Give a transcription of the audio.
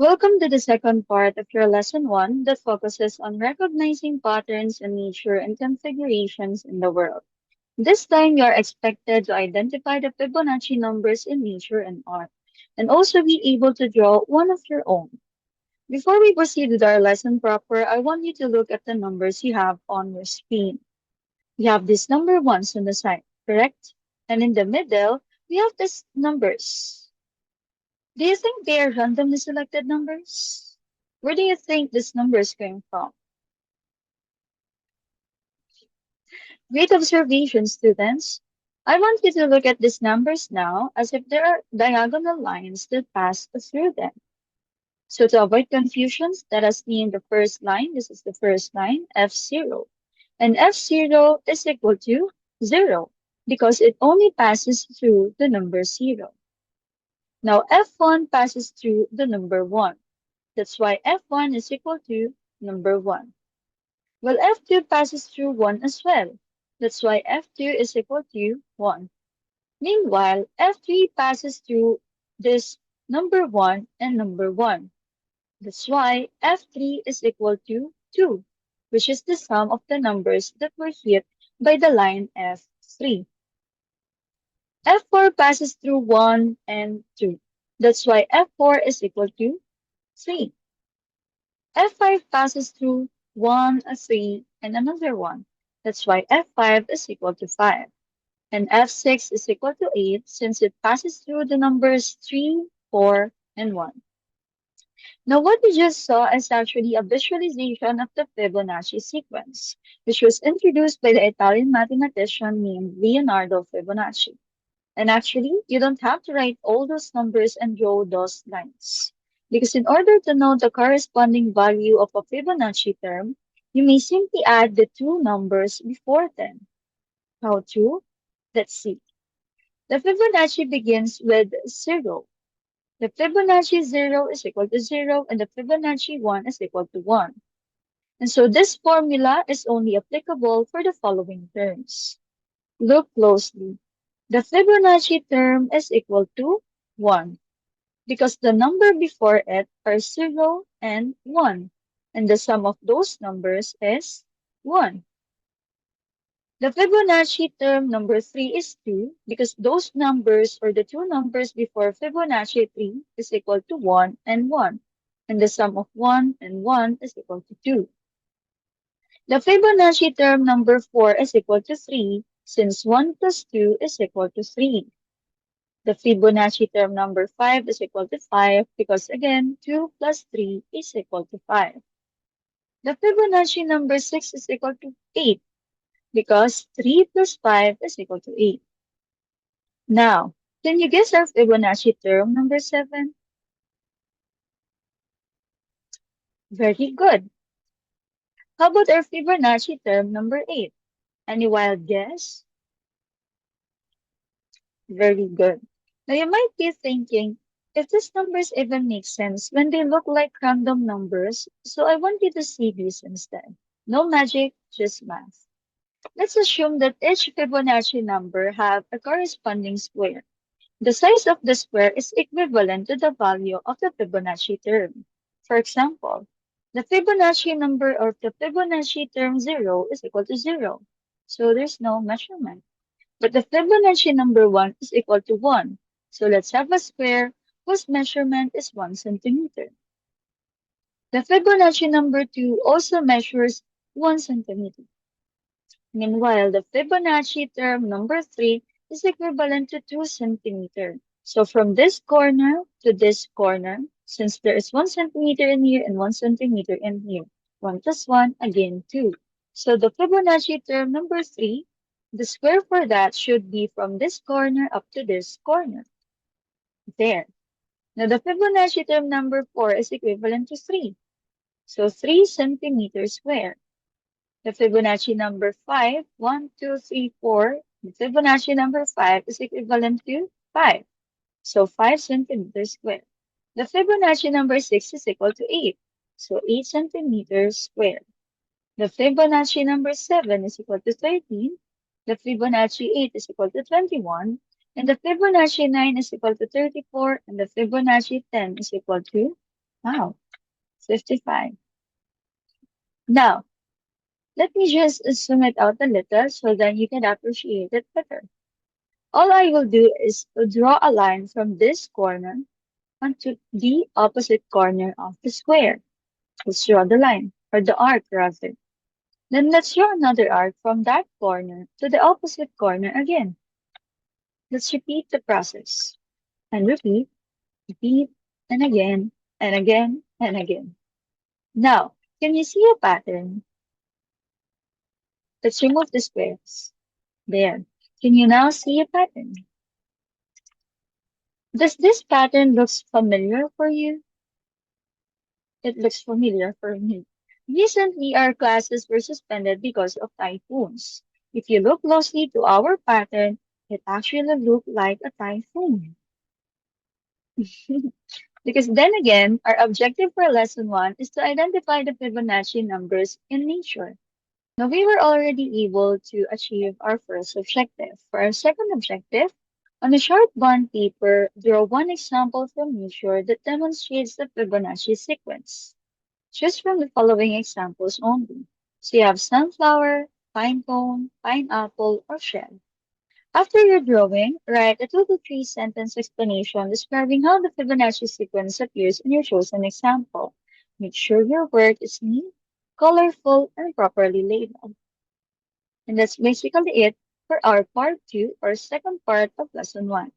Welcome to the second part of your lesson 1 that focuses on recognizing patterns in nature and configurations in the world. This time, you are expected to identify the Fibonacci numbers in nature and art, and also be able to draw one of your own. Before we proceed with our lesson proper, I want you to look at the numbers you have on your screen. You have these number ones on the side, correct? And in the middle, we have these numbers. Do you think they are randomly selected numbers? Where do you think this number is coming from? Great observation, students. I want you to look at these numbers now as if there are diagonal lines that pass through them. So to avoid confusions, let us name the first line. This is the first line, F0. And F0 is equal to 0 because it only passes through the number 0. Now F1 passes through the number 1. That's why F1 is equal to number 1. Well, F2 passes through 1 as well. That's why F2 is equal to 1. Meanwhile, F3 passes through this number 1 and number 1. That's why F3 is equal to 2, which is the sum of the numbers that were hit by the line F3. F4 passes through 1 and 2. That's why F4 is equal to 3. F5 passes through 1, a 3, and another 1. That's why F5 is equal to 5. And F6 is equal to 8 since it passes through the numbers 3, 4, and 1. Now what we just saw is actually a visualization of the Fibonacci sequence, which was introduced by the Italian mathematician named Leonardo Fibonacci. And actually, you don't have to write all those numbers and draw those lines. Because in order to know the corresponding value of a Fibonacci term, you may simply add the two numbers before them. How to? Let's see. The Fibonacci begins with 0. The Fibonacci 0 is equal to 0 and the Fibonacci 1 is equal to 1. And so this formula is only applicable for the following terms. Look closely. The Fibonacci term is equal to 1 because the number before it are 0 and 1, and the sum of those numbers is 1. The Fibonacci term number 3 is 2 because those numbers or the two numbers before Fibonacci 3 is equal to 1 and 1, and the sum of 1 and 1 is equal to 2. The Fibonacci term number 4 is equal to 3 since 1 plus 2 is equal to 3. The Fibonacci term number 5 is equal to 5 because again, 2 plus 3 is equal to 5. The Fibonacci number 6 is equal to 8 because 3 plus 5 is equal to 8. Now, can you guess our Fibonacci term number 7? Very good. How about our Fibonacci term number 8? Any wild guess? Very good. Now you might be thinking, if these numbers even make sense when they look like random numbers, so I want you to see these instead. No magic, just math. Let's assume that each Fibonacci number have a corresponding square. The size of the square is equivalent to the value of the Fibonacci term. For example, the Fibonacci number of the Fibonacci term 0 is equal to 0. So there's no measurement. But the Fibonacci number 1 is equal to 1. So let's have a square whose measurement is 1 centimeter. The Fibonacci number 2 also measures 1 centimeter. Meanwhile, the Fibonacci term number 3 is equivalent to 2 centimeter. So from this corner to this corner, since there is 1 centimeter in here and 1 centimeter in here, 1 plus 1, again 2. So the Fibonacci term number 3, the square for that should be from this corner up to this corner. There. Now the Fibonacci term number 4 is equivalent to 3. So 3 centimeters square. The Fibonacci number 5, 1, 2, 3, 4. The Fibonacci number 5 is equivalent to 5. So 5 centimeters square. The Fibonacci number 6 is equal to 8. So 8 centimeters square. The Fibonacci number 7 is equal to 13. The Fibonacci 8 is equal to 21. And the Fibonacci 9 is equal to 34. And the Fibonacci 10 is equal to Wow, 55. Now, let me just zoom it out a little so then you can appreciate it better. All I will do is to draw a line from this corner onto the opposite corner of the square. Let's draw the line, or the arc rather. Then let's draw another arc from that corner to the opposite corner again. Let's repeat the process. And repeat, repeat, and again, and again, and again. Now, can you see a pattern? Let's remove the squares. There. Can you now see a pattern? Does this pattern looks familiar for you? It looks familiar for me. Recently, our classes were suspended because of typhoons. If you look closely to our pattern, it actually looked like a typhoon. Because then again, our objective for lesson 1 is to identify the Fibonacci numbers in nature. Now we were already able to achieve our first objective. For our second objective, on a short bond paper, draw one example from nature that demonstrates the Fibonacci sequence. Choose from the following examples only. So you have sunflower, pine cone, pineapple, or shell. After your drawing, write a 2 to 3 sentence explanation describing how the Fibonacci sequence appears in your chosen example. Make sure your work is neat, colorful, and properly labeled. And that's basically it for our part 2 or second part of lesson 1.